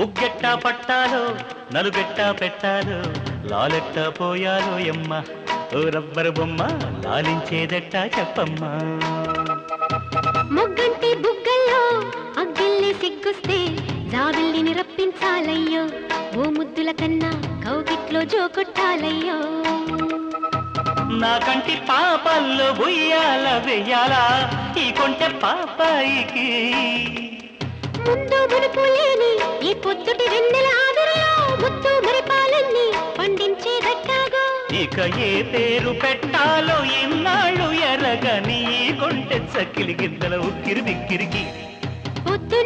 ఉగ్గెట్టా పట్టాలో నలుగెట్టా పెట్టాలో లాలెట్టా పోయాలో ఎమ్మ ఓ రబ్బరు బొమ్మ లాలించేదెట్టా చెప్పమ్మా మొగ్గంటి బుగ్గల్లో అగ్గిల్లి సిగ్గుస్తే జావిల్లిని రప్పించాలయ్యో ఓ ముద్దుల కన్నా కౌగిట్లో జోకొట్టాలయ్యో నా కంటి పాపల్లో ఉయ్యాల వెయ్యాలా ఈ కొంటె పాపాయికి ముందు మునుపు లేని ఈ పొద్దుటి వెన్నెల ఆవిరిలో ముద్దు మరిపాలన్నీ పండించేదట్టాగో ఇక ఏ పేరు పెట్టాలో ఇన్నాళ్ళు ఎరగని ఈ కొంటె చక్కిలి గిద్దల ఉక్కిరి బిక్కిరికి పొద్దు